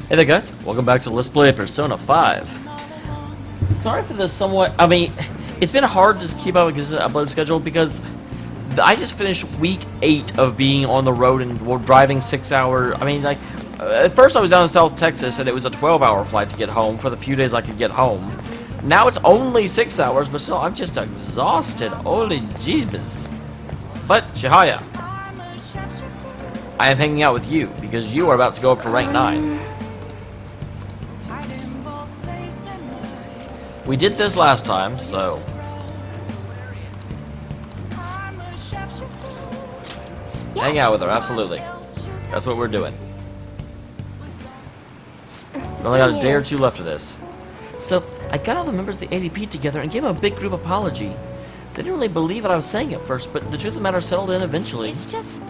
Hey there guys, welcome back to Let's Play Persona 5. Sorry for this somewhat, I mean, it's been hard to keep up with the upload schedule because I just finished week 8 of being on the road and driving 6 hours. I mean, like, at first I was down in South Texas and it was a 12-hour flight to get home for the few days I could get home. Now it's only 6 hours, but still, I'm just exhausted. Holy jeebus. But, Chihaya, I am hanging out with you because you are about to go up to rank 9. We did this last time, so... Hang out with her, absolutely. That's what we're doing. We only got a day or two left of this. So, I got all the members of the ADP together and gave them a big group apology. They didn't really believe what I was saying at first, but the truth of the matter settled in eventually. It's just...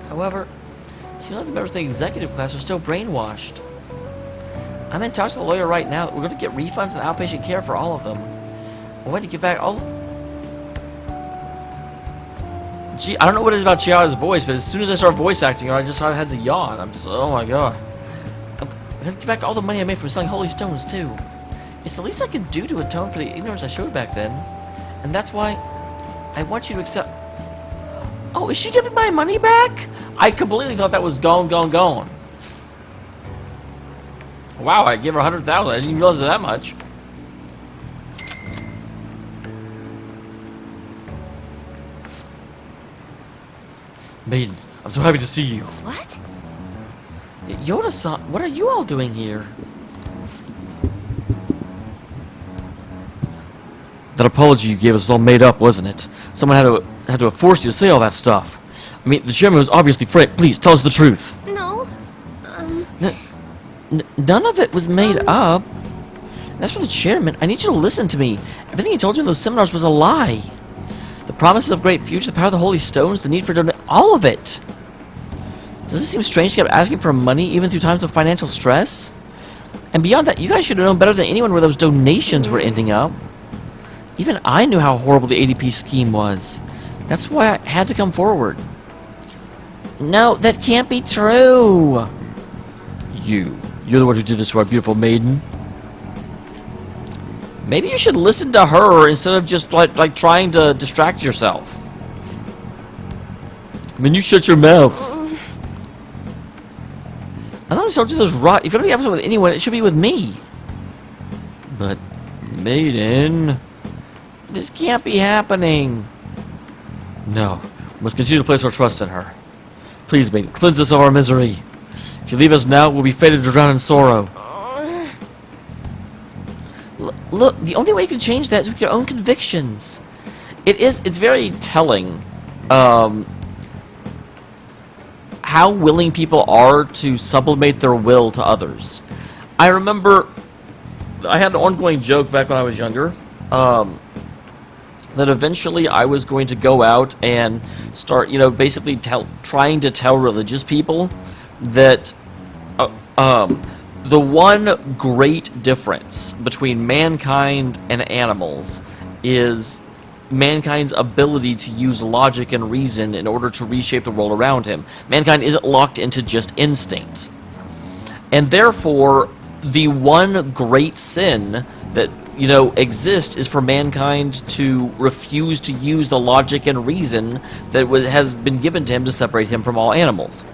However, it seems like the members of the executive class are still brainwashed. I'm in talks with the lawyer right now. We're going to get refunds and outpatient care for all of them. I'm going to give back all... Gee, I don't know what it is about Chihaya's voice, but as soon as I start voice acting her, I just had to yawn. I'm just, oh my god. I'm going to give back all the money I made from selling holy stones, too. It's the least I could do to atone for the ignorance I showed back then. And that's why I want you to accept... Oh, is she giving my money back? I completely thought that was gone. Wow, I gave her 100,000. I didn't even realize it that much. Maiden, I'm so happy to see you. What? Yoda-san, what are you all doing here? That apology you gave us was all made up, wasn't it? Someone had to have forced you to say all that stuff. I mean, the chairman was obviously afraid. Please, tell us the truth. No. None of it was made up. And as for the chairman, I need you to listen to me. Everything he told you in those seminars was a lie. The promises of great future, the power of the holy stones, the need for all of it. Does it seem strange to keep asking for money even through times of financial stress? And beyond that, you guys should have known better than anyone where those donations were ending up. Even I knew how horrible the ADP scheme was. That's why I had to come forward. No, that can't be true. You're the one who did this to our beautiful maiden. Maybe you should listen to her instead of just like trying to distract yourself. I mean, you shut your mouth. I thought I told you this right. If you're gonna be upset with anyone, it should be with me. But, maiden, this can't be happening. No, we must continue to place our trust in her. Please, maiden, cleanse us of our misery. If you leave us now, we'll be fated to drown in sorrow. Look, the only way you can change that is with your own convictions. It's very telling how willing people are to sublimate their will to others. I remember I had an ongoing joke back when I was younger that eventually I was going to go out and start, basically trying to tell religious people that the one great difference between mankind and animals is mankind's ability to use logic and reason in order to reshape the world around him. Mankind isn't locked into just instinct. And therefore, the one great sin that, exists is for mankind to refuse to use the logic and reason that has been given to him to separate him from all animals.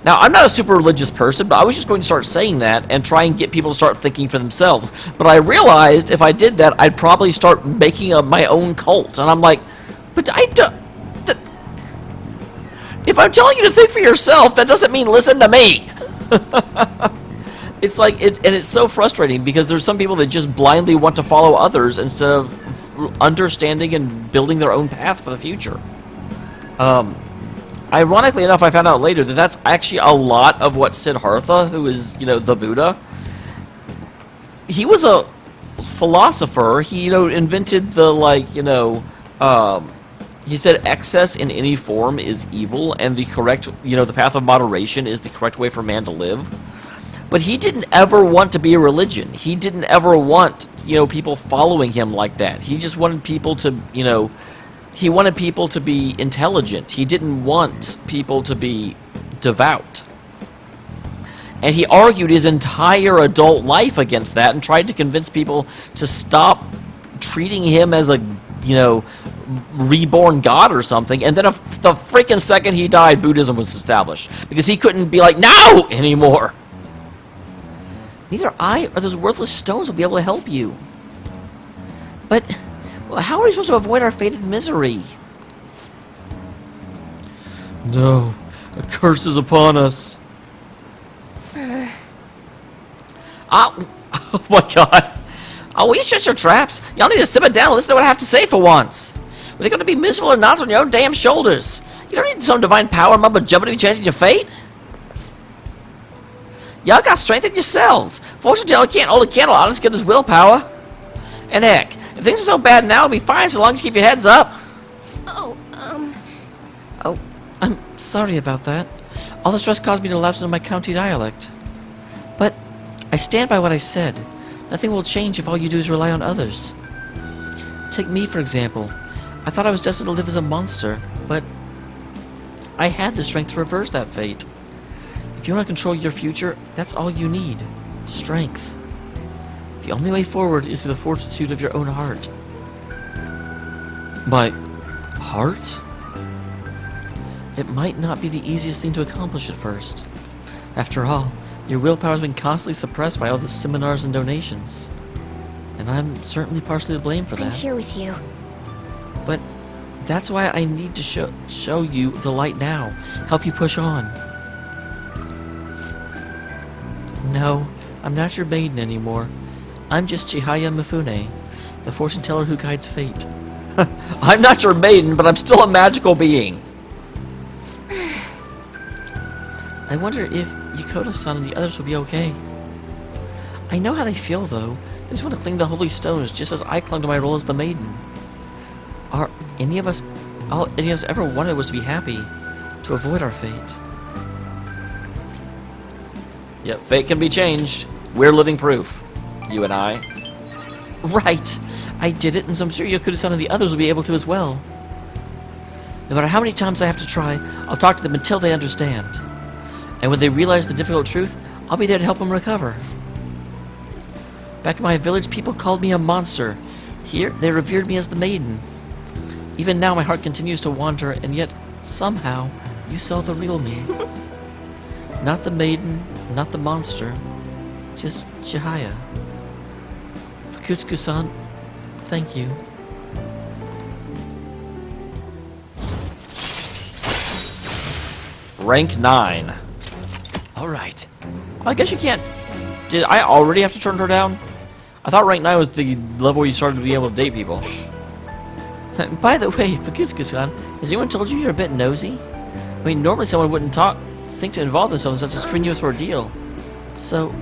Now, I'm not a super religious person, but I was just going to start saying that and try and get people to start thinking for themselves. But I realized if I did that, I'd probably start making up my own cult. And I'm like, but if I'm telling you to think for yourself, that doesn't mean listen to me. It's like, and it's so frustrating because there's some people that just blindly want to follow others instead of understanding and building their own path for the future. Ironically enough, I found out later that that's actually a lot of what Siddhartha, who is, the Buddha, he was a philosopher. He, invented the, he said excess in any form is evil, and the correct, the path of moderation is the correct way for man to live. But he didn't ever want to be a religion. He didn't ever want, people following him like that. He just wanted people to, he wanted people to be intelligent. He didn't want people to be devout. And he argued his entire adult life against that and tried to convince people to stop treating him as a, you know, reborn god or something. And then the freaking second he died, Buddhism was established. Because he couldn't be like, no! Anymore. Neither I or those worthless stones will be able to help you. But, well, how are we supposed to avoid our fated misery? No, a curse is upon us. Oh my god. Oh, will you shut your traps? Y'all need to simmer down and listen to what I have to say for once. Were they going to be miserable or not on your own damn shoulders? You don't need some divine power mumbo jumbo to be changing your fate. Y'all got strength in yourselves. Fortune teller can't hold a candle out as good as willpower. And heck, if things are so bad now, it'll be fine so long as you keep your heads up. Oh, I'm sorry about that. All the stress caused me to lapse into my county dialect. But I stand by what I said. Nothing will change if all you do is rely on others. Take me, for example. I thought I was destined to live as a monster, but I had the strength to reverse that fate. If you want to control your future, that's all you need. Strength. The only way forward is through the fortitude of your own heart. My heart? It might not be the easiest thing to accomplish at first. After all, your willpower has been constantly suppressed by all the seminars and donations. And I'm certainly partially to blame for that. I'm here with you. But that's why I need to show you the light now. Help you push on. No, I'm not your maiden anymore. I'm just Chihaya Mifune, the fortune teller who guides fate. I'm not your maiden, but I'm still a magical being. I wonder if Yokota-san and the others will be okay. I know how they feel, though. They just want to cling to the holy stones, just as I clung to my role as the maiden. All any of us ever wanted was to be happy, to avoid our fate. Yep, fate can be changed. We're living proof. You and I. Right. I did it, and so I'm sure Yokota-san and the others will be able to as well. No matter how many times I have to try, I'll talk to them until they understand. And when they realize the difficult truth, I'll be there to help them recover. Back in my village, people called me a monster. Here, they revered me as the maiden. Even now, my heart continues to wander, and yet, somehow, you saw the real me. Not the maiden, not the monster, just Chihaya. Fukutsuku-san, thank you. Rank 9. Alright. I guess you can't... Did I already have to turn her down? I thought rank 9 was the level where you started to be able to date people. By the way, Fukutsuku-san, has anyone told you you're a bit nosy? I mean, normally someone wouldn't think to involve themselves in such a strenuous ordeal. So,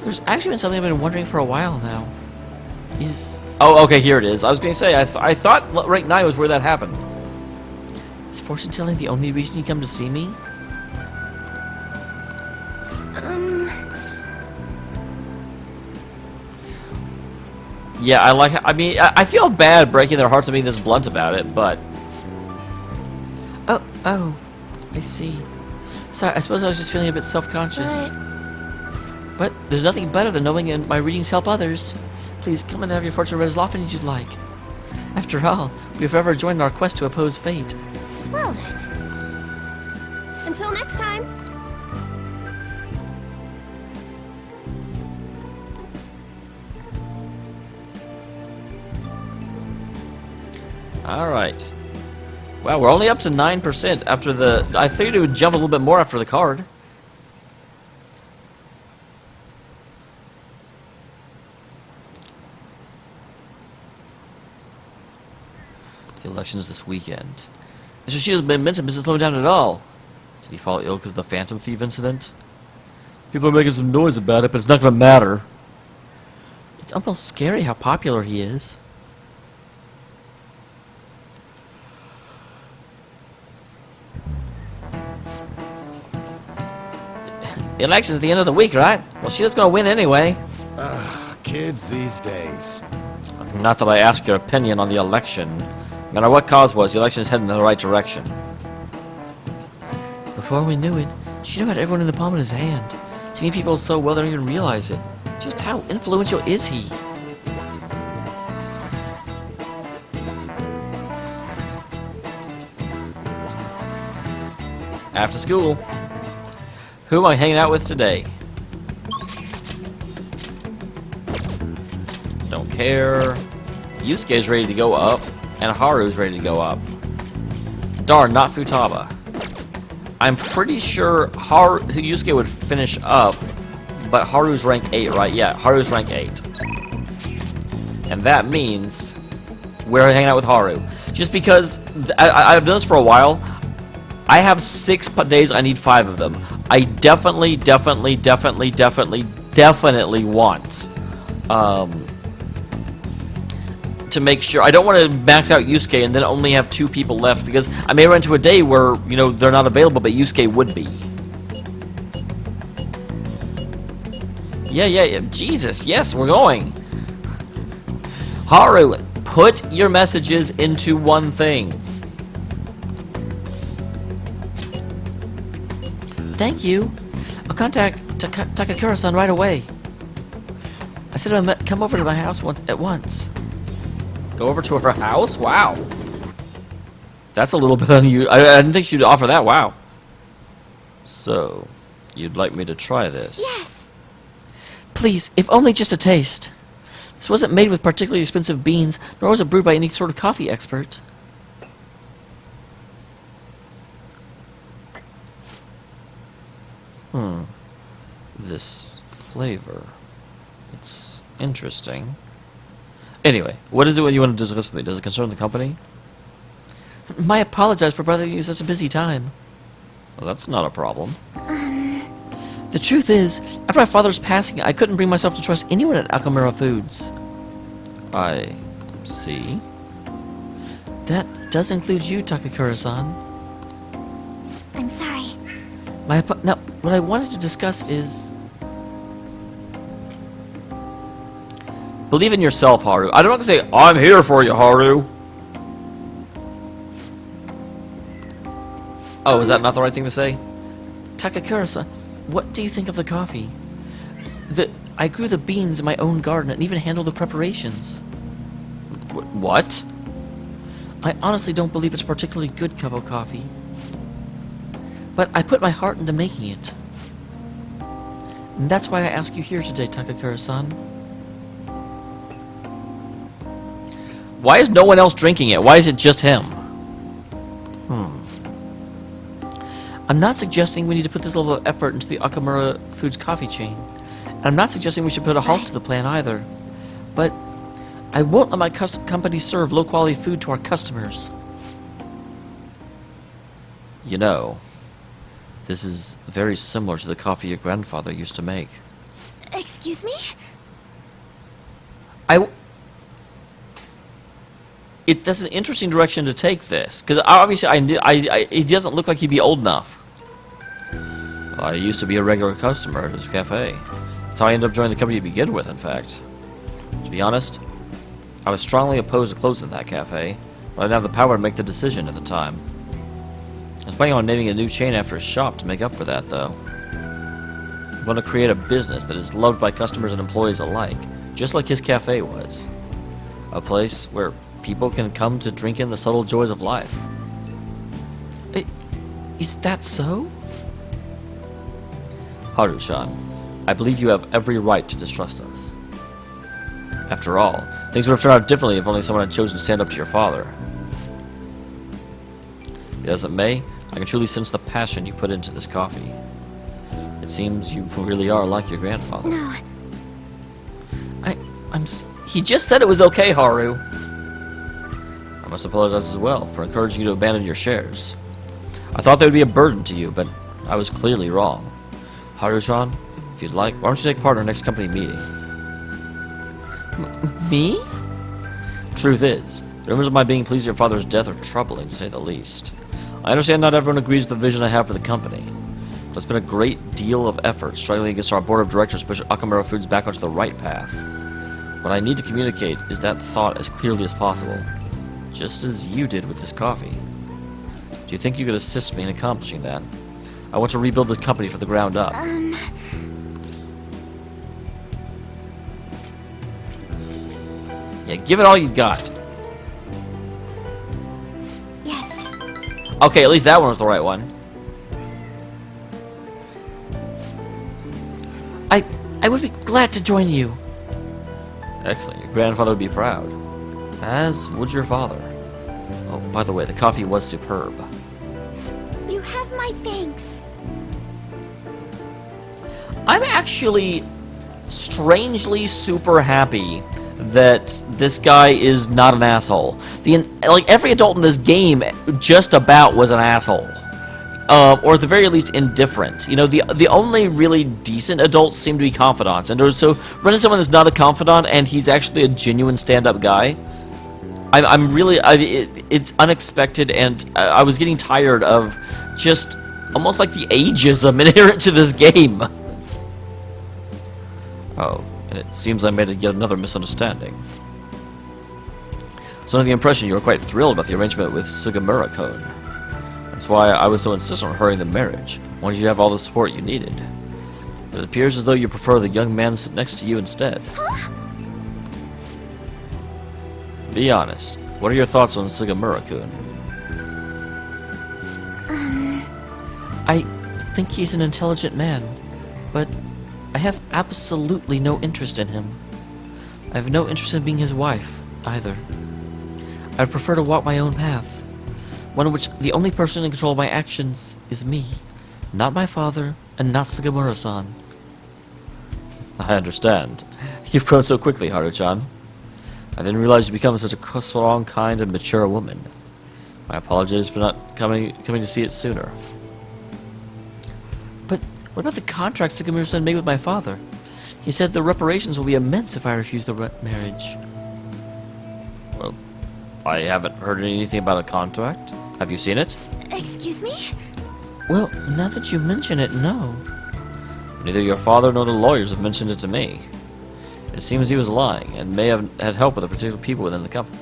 there's actually been something I've been wondering for a while now. Oh, okay, here it is. I was going to say, I thought rank 9 was where that happened. Is fortune telling the only reason you come to see me? Yeah, I feel bad breaking their hearts and being this blunt about it, but... Oh, I see. Sorry, I suppose I was just feeling a bit self-conscious. But there's nothing better than knowing my readings help others. Please, come and have your fortune read as often as you'd like. After all, we've forever joined our quest to oppose fate. Well then. Until next time. Alright. Wow, we're only up to 9% after the... I figured it would jump a little bit more after the card. The election's this weekend. And so she hasn't been mentioned to slow down at all. Did he fall ill because of the Phantom Thief incident? People are making some noise about it, but it's not going to matter. It's almost scary how popular he is. The election's the end of the week, right? Well, she's gonna win anyway. Kids these days. Not that I ask your opinion on the election. No matter what cause was, the election is heading in the right direction. Before we knew it, Shino had everyone in the palm of his hand. Seeing people so well they don't even realize it. Just how influential is he? After school. Who am I hanging out with today? Don't care. Yusuke's ready to go up, and Haru's ready to go up. Darn, not Futaba. I'm pretty sure Yusuke would finish up, but Haru's rank 8, right? Yeah, Haru's rank 8. And that means we're hanging out with Haru. Just because I've done this for a while. I have 6 days, I need 5 of them. I definitely want to make sure. I don't want to max out Yusuke and then only have 2 people left, because I may run into a day where, you know, they're not available, but Yusuke would be. Yeah. Jesus, yes, we're going. Haru, put your messages into one thing. Thank you. I'll contact Takakura-san right away. I said I'll come over to my house at once. Go over to her house? Wow. That's a little bit unusual. I didn't think she'd offer that. Wow. So, you'd like me to try this? Yes. Please, if only just a taste. This wasn't made with particularly expensive beans, nor was it brewed by any sort of coffee expert. This flavor. It's interesting. Anyway, what is it you want to discuss with me? Does it concern the company? I apologize for bothering you such a busy time. Well, that's not a problem. The truth is, after my father's passing, I couldn't bring myself to trust anyone at Akamura Foods. I see. That does include you, Takakura-san. I'm sorry. Now, what I wanted to discuss is... Believe in yourself, Haru. I don't want to say, I'm here for you, Haru. Oh, is that not the right thing to say? Takakura-san, what do you think of the coffee? I grew the beans in my own garden and even handled the preparations. What? I honestly don't believe it's a particularly good cup of coffee. But I put my heart into making it. And that's why I ask you here today, Takakura-san. Why is no one else drinking it? Why is it just him? I'm not suggesting we need to put this level of effort into the Akamura Foods coffee chain. And I'm not suggesting we should put a halt to the plan either. But I won't let my company serve low-quality food to our customers. You know, this is very similar to the coffee your grandfather used to make. Excuse me? That's an interesting direction to take this, because obviously it doesn't look like he'd be old enough. I used to be a regular customer at his cafe. That's how I ended up joining the company to begin with, in fact. To be honest, I was strongly opposed to closing that cafe, but I didn't have the power to make the decision at the time. I was planning on naming a new chain after a shop to make up for that, though. I want to create a business that is loved by customers and employees alike, just like his cafe was. A place where people can come to drink in the subtle joys of life. Is that so? Haru-chan, I believe you have every right to distrust us. After all, things would have turned out differently if only someone had chosen to stand up to your father. Be as it may, I can truly sense the passion you put into this coffee. It seems you really are like your grandfather. No. He just said it was okay, Haru. I must apologize as well for encouraging you to abandon your shares. I thought they would be a burden to you, but I was clearly wrong. Haru-chan, if you'd like, why don't you take part in our next company meeting? Me? Truth is, the rumors of my being pleased with your father's death are troubling, to say the least. I understand not everyone agrees with the vision I have for the company, but it's been a great deal of effort struggling against our board of directors to push Akamura Foods back onto the right path. What I need to communicate is that thought as clearly as possible, just as you did with this coffee. Do you think you could assist me in accomplishing that? I want to rebuild the company from the ground up. Yeah, give it all you got. Yes. Okay, at least that one was the right one. I would be glad to join you. Excellent. Your grandfather would be proud. As would your father. Oh, by the way, the coffee was superb. You have my thanks. I'm actually strangely super happy that this guy is not an asshole. Like every adult in this game just about was an asshole. Or at the very least indifferent. You know, the only really decent adults seem to be confidants. And so running someone that's not a confidant and he's actually a genuine stand-up guy, I'm really it's unexpected, and I was getting tired of just almost like the ageism inherent to this game. Oh, and it seems I made yet another misunderstanding. I was under the impression you were quite thrilled about the arrangement with Sugamura-kun. That's why I was so insistent on hurrying the marriage. I wanted you to have all the support you needed. But it appears as though you prefer the young man sit next to you instead. Huh? Be honest. What are your thoughts on Sugamura-kun? I think he's an intelligent man, but I have absolutely no interest in him. I have no interest in being his wife, either. I'd prefer to walk my own path. One in which the only person in control of my actions is me. Not my father, and not Sugamura-san. I understand. You've grown so quickly, Haru-chan. I didn't realize you'd become such a strong, kind, and mature woman. My apologies for not coming to see it sooner. But what about the contract Sugamura-san made with my father? He said the reparations will be immense if I refuse the marriage. Well, I haven't heard anything about a contract. Have you seen it? Excuse me? Well, now that you mention it, no. Neither your father nor the lawyers have mentioned it to me. It seems he was lying, and may have had help with the particular people within the company.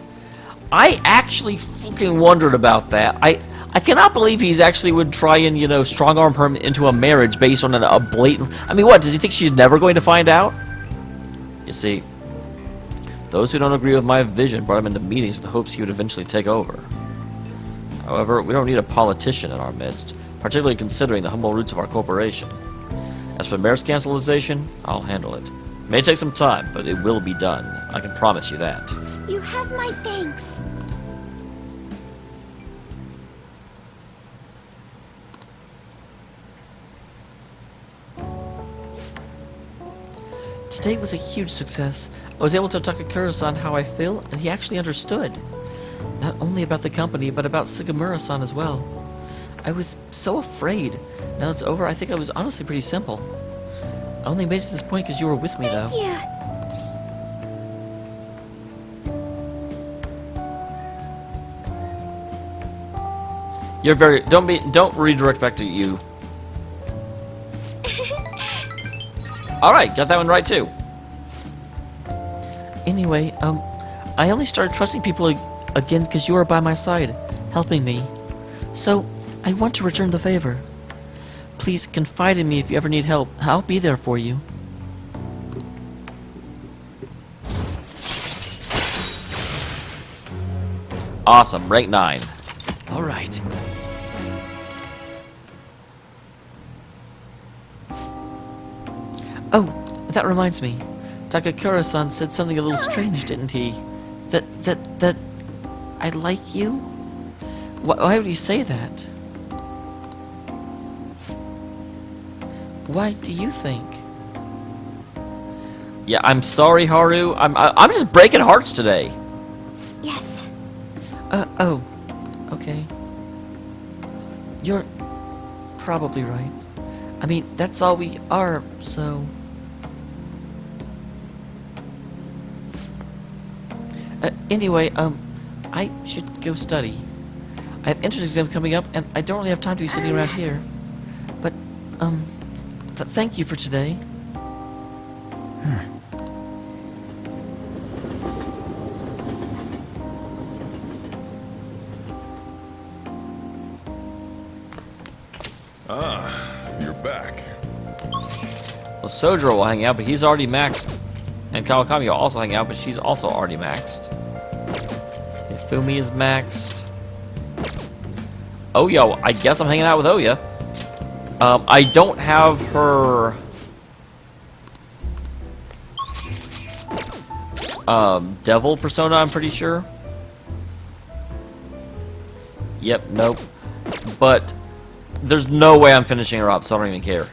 I actually fucking wondered about that. I cannot believe he's actually would try and, you know, strong-arm her into a marriage based on a blatant... I mean, what, does he think she's never going to find out? You see, those who don't agree with my vision brought him into meetings with the hopes he would eventually take over. However, we don't need a politician in our midst, particularly considering the humble roots of our corporation. As for marriage cancellation, I'll handle it. It may take some time, but it will be done. I can promise you that. You have my thanks. Today was a huge success. I was able to talk to Takakura-san how I feel, and he actually understood. Not only about the company, but about Sugamura-san as well. I was so afraid. Now it's over, I think I was honestly pretty simple. I only made it to this point because you were with me, though. Thank you. You're very... Don't redirect back to you. Alright, got that one right, too. Anyway, I only started trusting people again because you were by my side, helping me. So, I want to return the favor. Please confide in me if you ever need help. I'll be there for you. Awesome, rank 9. All right. Oh, that reminds me. Takakura-san said something a little strange, didn't he? That I like you? Why would he say that? Why do you think? Yeah, I'm sorry, Haru. I'm just breaking hearts today. Yes. Oh. Okay. You're probably right. I mean, that's all we are, so... Anyway, I should go study. I have entrance exams coming up, and I don't really have time to be sitting around here. But, thank you for today. Ah, You're back. Well, Sojiro will hang out, but he's already maxed. And Kawakami will also hang out, but she's also already maxed. Ifumi is maxed. Oyo, I guess I'm hanging out with Oya. I don't have her... devil persona, I'm pretty sure. Yep, nope. But there's no way I'm finishing her up, so I don't even care.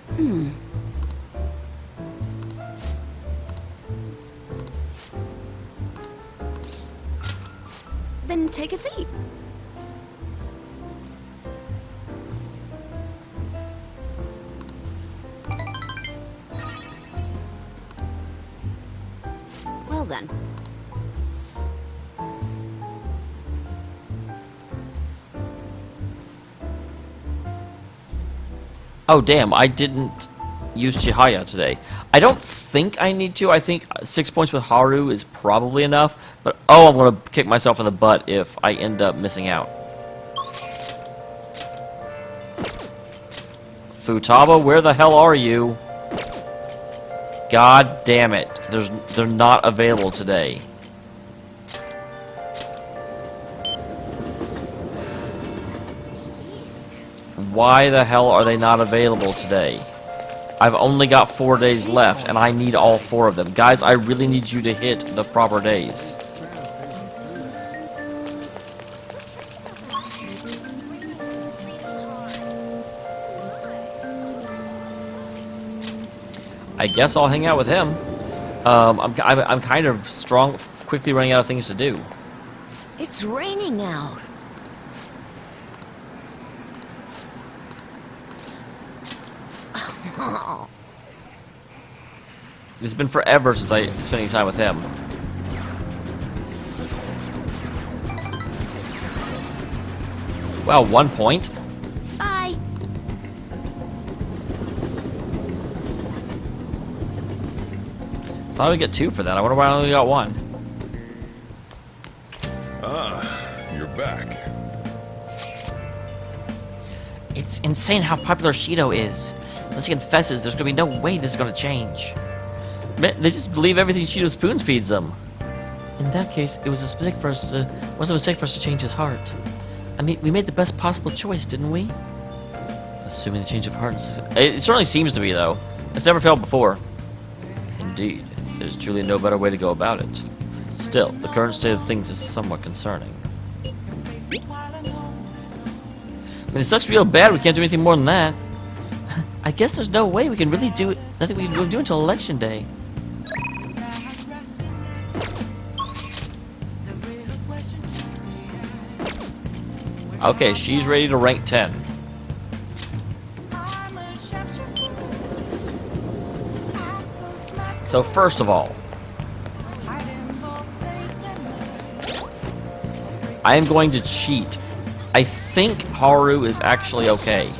Then take a seat. Well then. Oh, damn, I didn't use Chihaya today. I don't think I need to. I think 6 points with Haru is probably enough. But, oh, I'm going to kick myself in the butt if I end up missing out. Futaba, where the hell are you? God damn it. They're not available today. Why the hell are they not available today? I've only got 4 days left, and I need all 4 of them. Guys, I really need you to hit the proper days. I guess I'll hang out with him. I'm kind of quickly running out of things to do. It's raining out. It's been forever since I spent any time with him. Wow, 1 point? Bye. Thought I would get 2 for that. I wonder why I only got 1. You're back. It's insane how popular Shido is. Unless he confesses, there's going to be no way this is going to change. Man, they just believe everything Shido spoon feeds them. In that case, it was a mistake for us to change his heart. I mean, we made the best possible choice, didn't we? Assuming the change of heart is... It certainly seems to be, though. It's never failed before. Indeed. There's truly no better way to go about it. Still, the current state of things is somewhat concerning. I mean, it sucks real bad we can't do anything more than that. I guess there's no way we can really do it. Nothing we can really do until election day. Okay, she's ready to rank 10. So first of all, I am going to cheat. I think Haru is actually okay.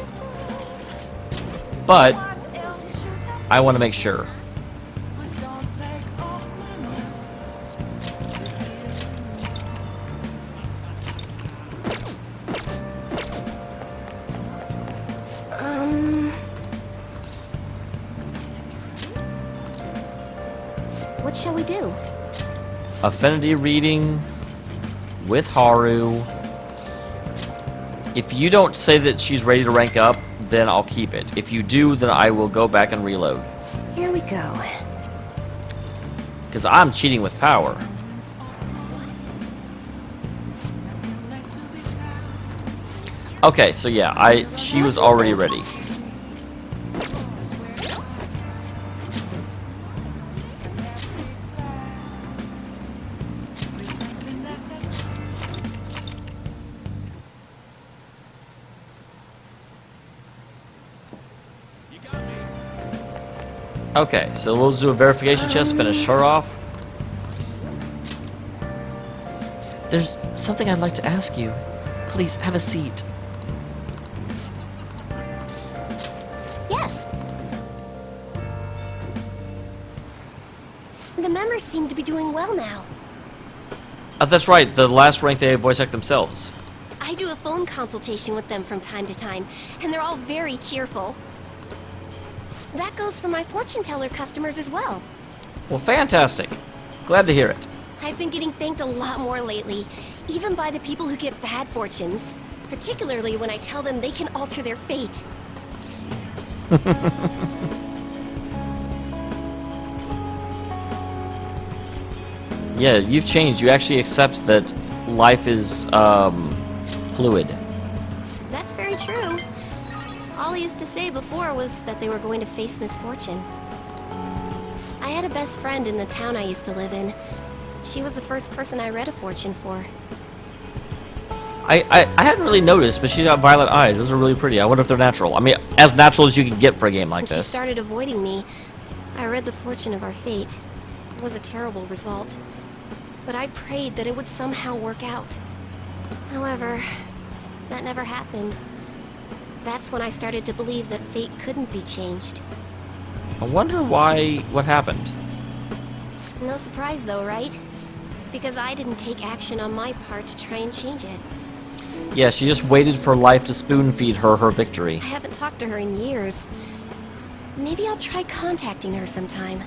But I want to make sure. What shall we do? Affinity reading with Haru. If you don't say that she's ready to rank up, then I'll keep it. If you do, then I will go back and reload. Here we go. Because I'm cheating with power. Okay, so yeah, she was already ready. Okay, so we'll do a verification chest, finish her off. There's something I'd like to ask you. Please, have a seat. Yes. The members seem to be doing well now. That's right, the last rank they voice act themselves. I do a phone consultation with them from time to time, and they're all very cheerful. That goes for my fortune teller customers as well. Well, fantastic. Glad to hear it. I've been getting thanked a lot more lately, even by the people who get bad fortunes. Particularly when I tell them they can alter their fate. Yeah, you've changed. You actually accept that life is fluid. That's very true. All I used to say before was that they were going to face misfortune. I had a best friend in the town I used to live in. She was the first person I read a fortune for. I hadn't really noticed, but she's got violet eyes. Those are really pretty. I wonder if they're natural. I mean, as natural as you can get for a game like When this. she started avoiding me, I read the fortune of our fate. It was a terrible result. But I prayed that it would somehow work out. However, that never happened. That's when I started to believe that fate couldn't be changed. I wonder why. What happened? No surprise though, right? Because I didn't take action on my part to try and change it. Yeah, she just waited for life to spoon-feed her victory. I haven't talked to her in years. Maybe I'll try contacting her sometime.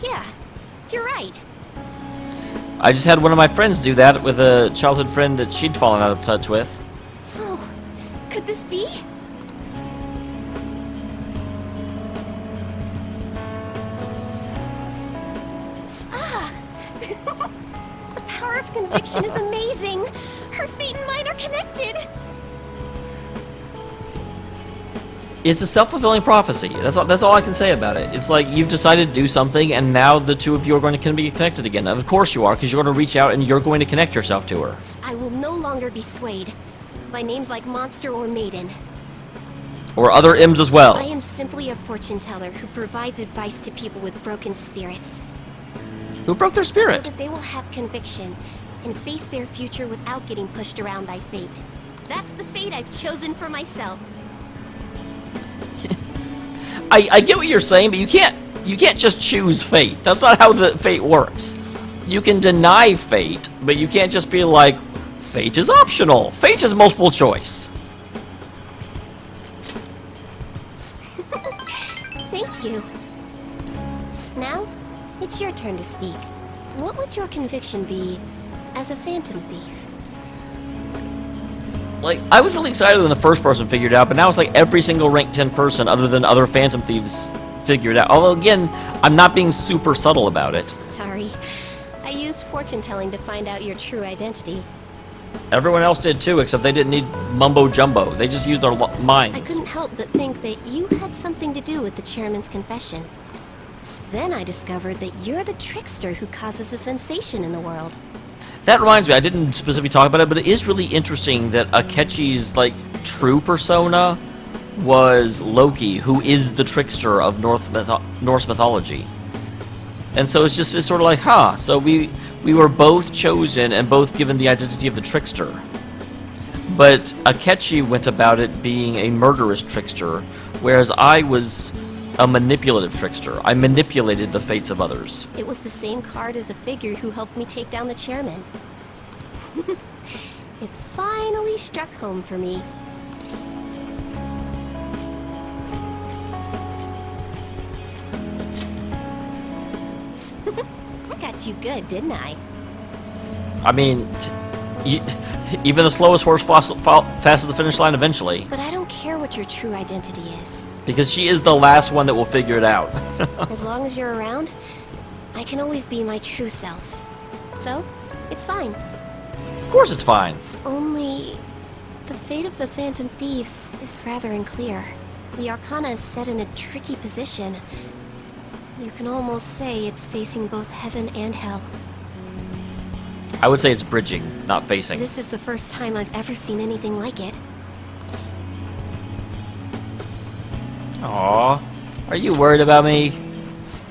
Yeah, you're right. I just had one of my friends do that with a childhood friend that she'd fallen out of touch with. Oh, could this be? Ah! The power of conviction is amazing! Her fate and mine are connected! It's a self-fulfilling prophecy. That's all I can say about it. It's like you've decided to do something, and now the two of you are going to be connected again. Of course you are, because you're going to reach out and you're going to connect yourself to her. I will no longer be swayed by names like monster or maiden. Or other M's as well. I am simply a fortune teller who provides advice to people with broken spirits. Who broke their So spirit? that they will have conviction and face their future without getting pushed around by fate. That's the fate I've chosen for myself. I get what you're saying, but you can't just choose fate. That's not how the fate works. You can deny fate, but you can't just be like, fate is optional. Fate is multiple choice. Thank you. Now, it's your turn to speak. What would your conviction be as a phantom thief? Like, I was really excited when the first person figured it out, but now it's like every single rank 10 person other than other Phantom Thieves figured it out. Although, again, I'm not being super subtle about it. Sorry. I used fortune telling to find out your true identity. Everyone else did too, except they didn't need mumbo-jumbo. They just used their I minds. couldn't help but think that you had something to do with the chairman's confession. Then I discovered that you're the trickster who causes a sensation in the world. That reminds me, I didn't specifically talk about it, but it is really interesting that Akechi's, like, true persona was Loki, who is the trickster of Norse mythology. And so it's sort of like, so we were both chosen and both given the identity of the trickster. But Akechi went about it being a murderous trickster, whereas I was a manipulative trickster. I manipulated the fates of others. It was the same card as the figure who helped me take down the chairman. It finally struck home for me. I got you good, didn't I? I mean, even the slowest horse passes the finish line eventually. But I don't care what your true identity is. Because she is the last one that will figure it out. As long as you're around, I can always be my true self. So, it's fine. Of course it's fine. Only, the fate of the Phantom Thieves is rather unclear. The Arcana is set in a tricky position. You can almost say it's facing both heaven and hell. I would say it's bridging, not facing. This is the first time I've ever seen anything like it. Aww. Are you worried about me?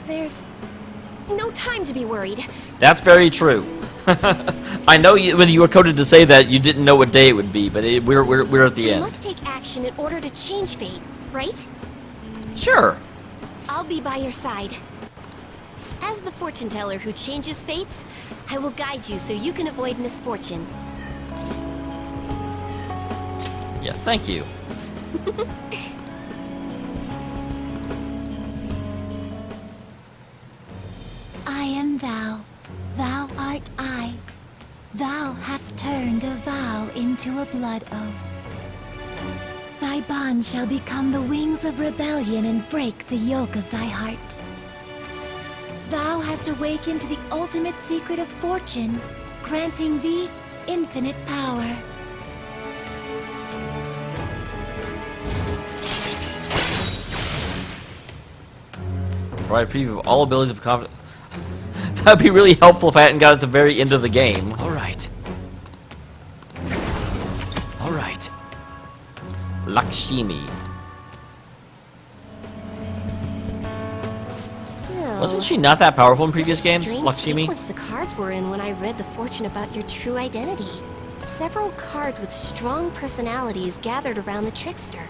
There's no time to be worried. That's very true. I know when you were coded to say that, you didn't know what day it would be, but we're at the We end. must take action in order to change fate, right? Sure. I'll be by your side. As the fortune teller who changes fates, I will guide you so you can avoid misfortune. Yeah, thank you. I am thou, thou art I. Thou hast turned a vow into a blood oath. Thy bond shall become the wings of rebellion and break the yoke of thy heart. Thou hast awakened to the ultimate secret of fortune, granting thee infinite power. Provide a preview of all abilities of confidant. That'd be really helpful if I hadn't got at the very end of the game. All right. All right. Lakshmi. Still... Wasn't she not that powerful in previous games, Strange Lakshmi? sequence the cards were in when I read the fortune about your true identity. Several cards with strong personalities gathered around the trickster.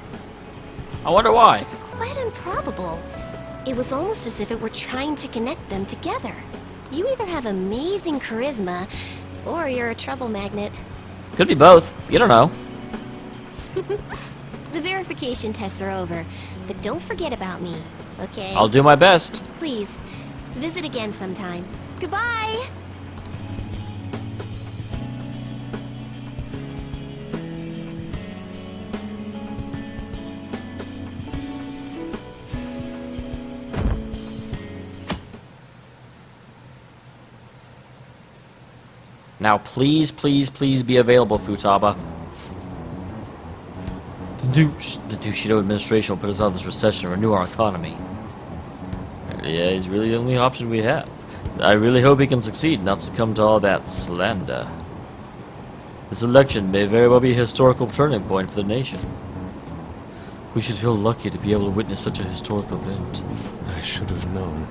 I wonder why. It's quite improbable. It was almost as if it were trying to connect them together. You either have amazing charisma, or you're a trouble magnet. Could be both. You don't know. The verification tests are over, but don't forget about me, okay? I'll do my best. Please, visit again sometime. Goodbye! Now, please, please, please be available, Futaba. The Dushido administration will put us out of this recession and renew our economy. Yeah, he's really the only option we have. I really hope he can succeed, not succumb to all that slander. This election may very well be a historical turning point for the nation. We should feel lucky to be able to witness such a historic event. I should have known.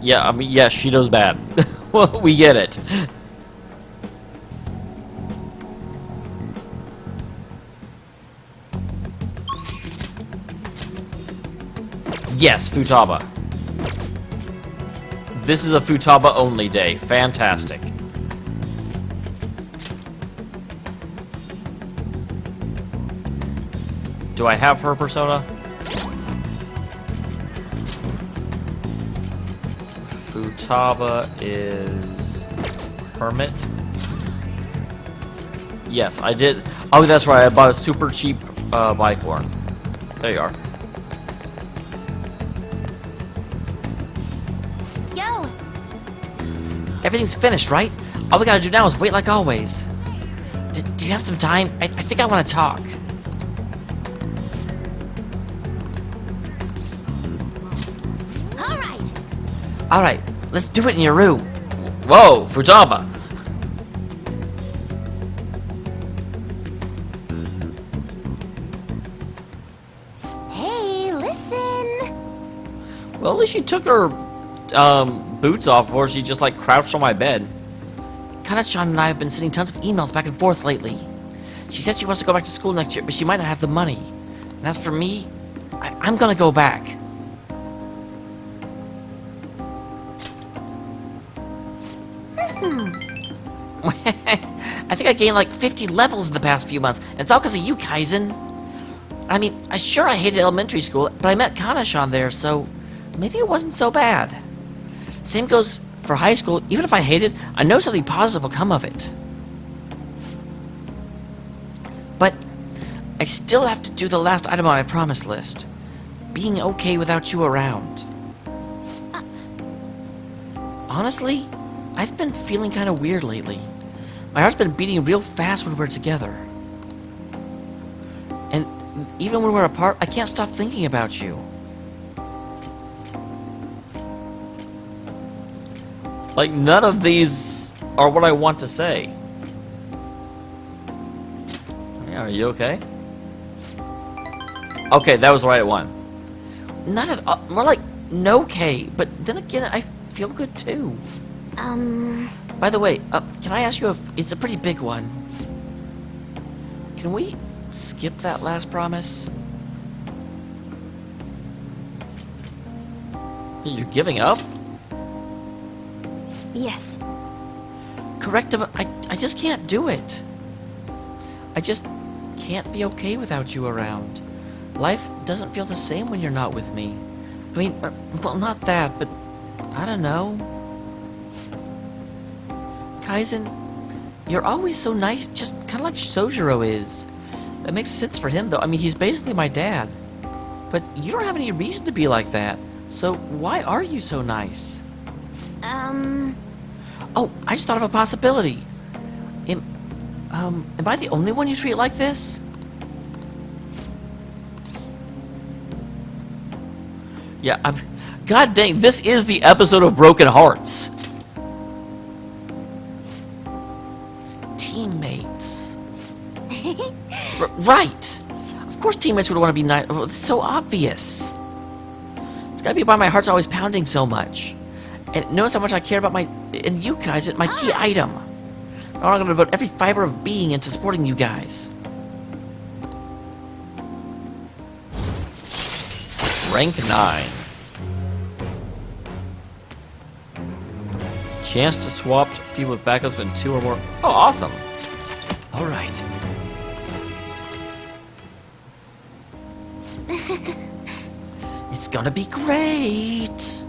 Yeah, I mean, yeah, Shido's bad. Well, we get it. Yes, Futaba. This is a Futaba only day. Fantastic. Do I have her persona? Futaba is Hermit. Yes, I did. Oh, that's right. I bought a super cheap bike for him. There you are. Yo! Everything's finished, right? All we gotta do now is wait like always. Do you have some time? I think I want to talk. Alright, let's do it in your room. Whoa, Futaba. Hey, listen! Well, at least she took her boots off before she just like crouched on my bed. Kana-chan and I have been sending tons of emails back and forth lately. She said she wants to go back to school next year, but she might not have the money. And as for me, I'm gonna go back. I think I gained like 50 levels in the past few months, and it's all because of you, Kaizen. I mean, I hated elementary school, but I met Kana-chan there, so maybe it wasn't so bad. Same goes for high school. Even if I hate it, I know something positive will come of it. But I still have to do the last item on my promise list. Being okay without you around. Honestly, I've been feeling kind of weird lately. My heart's been beating real fast when we're together. And even when we're apart, I can't stop thinking about you. Like, none of these are what I want to say. Yeah, are you okay? Okay, that was the right one. Not at all. More like, no okay. But then again, I feel good too. By the way, can I ask you if it's a pretty big one? Can we skip that last promise? You're giving up? Yes. Correct, but I just can't do it. I just can't be okay without you around. Life doesn't feel the same when you're not with me. I mean, well, not that, but I don't know. Kaizen, you're always so nice, just kind of like Sojiro is. That makes sense for him, though. I mean, he's basically my dad. But you don't have any reason to be like that. So why are you so nice? Oh, I just thought of a possibility. Am I the only one you treat like this? Yeah, God dang, this is the episode of Broken Hearts. Teammates. Right. Of course teammates would want to be nice. It's so obvious. It's gotta be why my heart's always pounding so much. And notice how much I care about and you guys, my key item. I'm gonna devote every fiber of being into supporting you guys. Rank 9. Chance to swap people with backups when 2 or more. Oh, awesome. All right. It's gonna be great.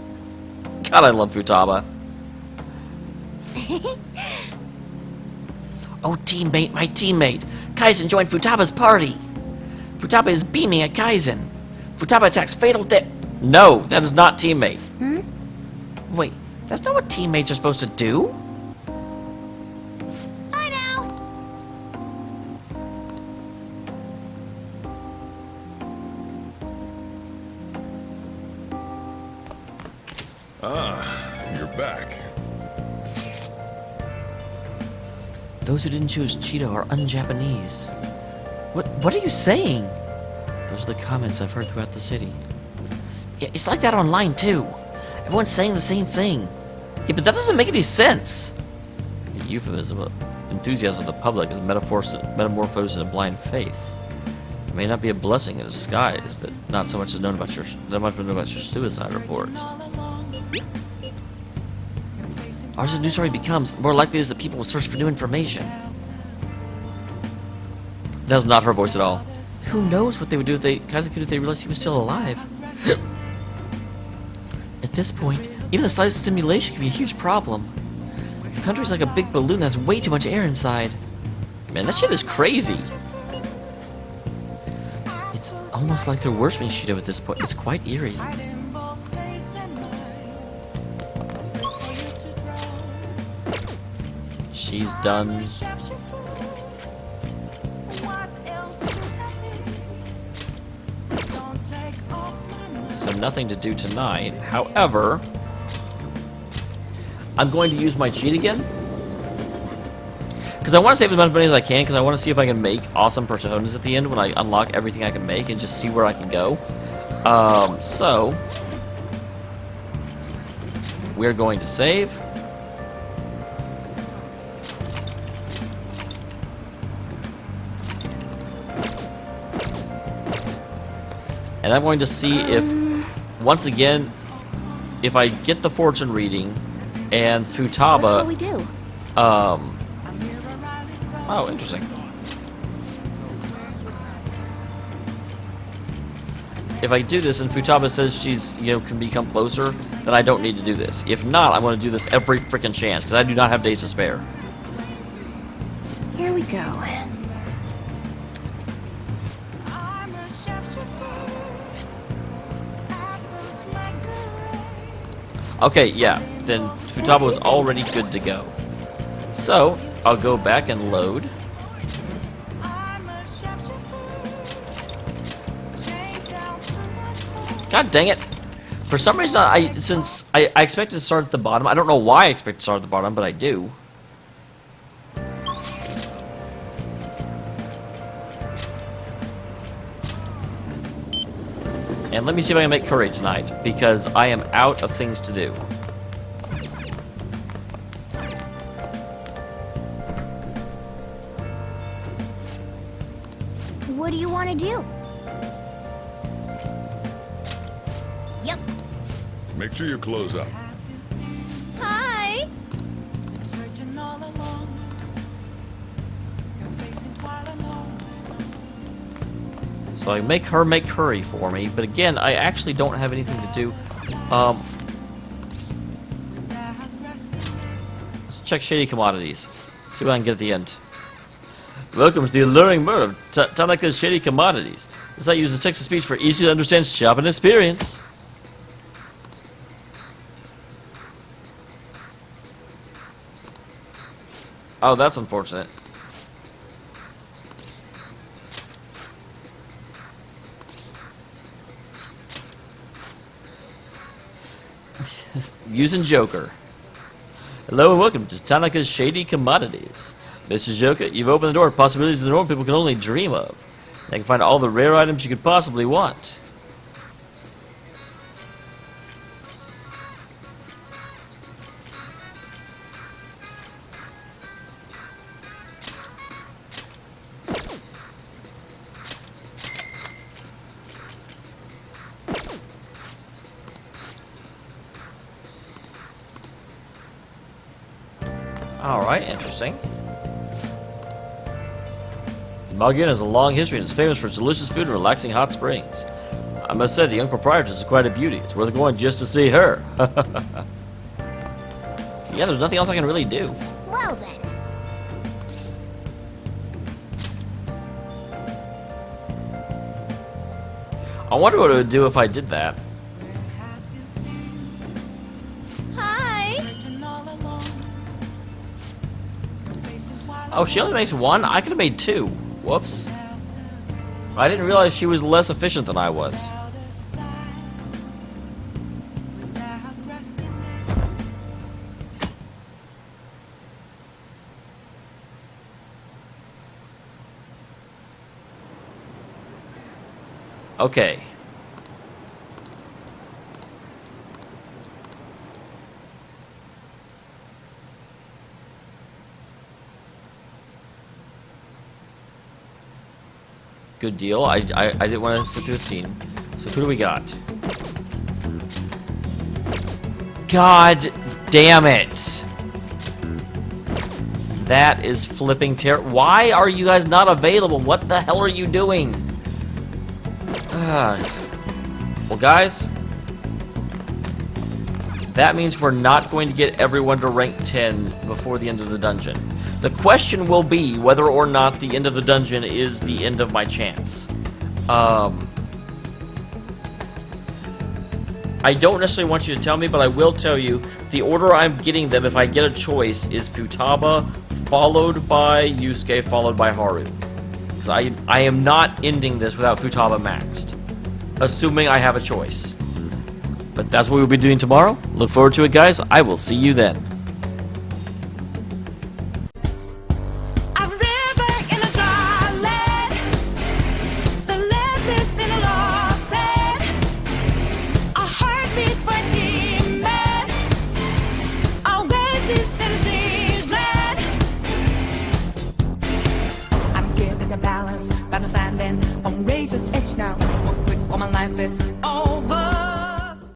God, I love Futaba. Oh, teammate, my teammate. Kaizen joined Futaba's party. Futaba is beaming at Kaizen. Futaba attacks fatal No, that is not teammate. Wait, that's not what teammates are supposed to do? Bye now. You're back. Those who didn't choose Cheeto are un-Japanese. What are you saying? Those are the comments I've heard throughout the city. Yeah, it's like that online too. Everyone's saying the same thing. Yeah, but that doesn't make any sense. The euphemism of enthusiasm of the public is metamorphosed into blind faith. It may not be a blessing in disguise that not so much is known about your suicide report. Ours, the news story becomes, the more likely it is that people will search for new information. That's not her voice at all. Who knows what they would do if they realized he was still alive? At this point, even the slightest stimulation can be a huge problem. The country's like a big balloon that has way too much air inside. Man, that shit is crazy. It's almost like they're worshiping Shido at this point. It's quite eerie. She's done. So nothing to do tonight. However, I'm going to use my cheat again. Because I want to save as much money as I can, because I want to see if I can make awesome personas at the end when I unlock everything I can make and just see where I can go. So we're going to save. And I'm going to see if, once again, if I get the fortune reading and Futaba... What shall we do? Oh, interesting. If I do this and Futaba says she's, can become closer, then I don't need to do this. If not, I'm going to do this every freaking chance, because I do not have days to spare. Here we go. Okay, yeah, then Futaba was already good to go. So, I'll go back and load. God dang it. For some reason, since I expected to start at the bottom, I don't know why I expect to start at the bottom, but I do. And let me see if I can make curry tonight, because I am out of things to do. What do you want to do? Yep. Make sure you close up. Hi! Searching all along, you're facing twilight alone. So I make her make curry for me, but again, I actually don't have anything to do. Let's check shady commodities. See what I can get at the end. Welcome to the alluring world of Tanaka's shady commodities. This site uses text to speech for easy to understand shopping experience. Oh, that's unfortunate. Using Joker. Hello and welcome to Tanaka's Shady Commodities. Mr. Joker, you've opened the door to possibilities that normal people can only dream of. They can find all the rare items you could possibly want. Alright, interesting. Muggin has a long history and is famous for its delicious food and relaxing hot springs. I must say, the young proprietress is quite a beauty. It's worth going just to see her. Yeah, there's nothing else I can really do. Well then. I wonder what it would do if I did that. Hi! Searching all along, you're facing twilight Oh, she only makes one? I could have made two. Whoops. I didn't realize she was less efficient than I was. without a sign, without grasping. Okay. Good deal. I didn't want to sit through a scene. So who do we got? God damn it. That is flipping terrible. Why are you guys not available? What the hell are you doing? Well, guys, that means we're not going to get everyone to rank 10 before the end of the dungeon. The question will be whether or not the end of the dungeon is the end of my chance. I don't necessarily want you to tell me, but I will tell you the order I'm getting them, if I get a choice, is Futaba, followed by Yusuke, followed by Haru. Because I am not ending this without Futaba maxed, assuming I have a choice. But that's what we'll be doing tomorrow. Look forward to it, guys. I will see you then. A river in a dry land, the landless in a lost land, a heartbeat for a demon, oasis in a strange land. I'm giving the balance, but I'm standing on razor's edge now. What my life is.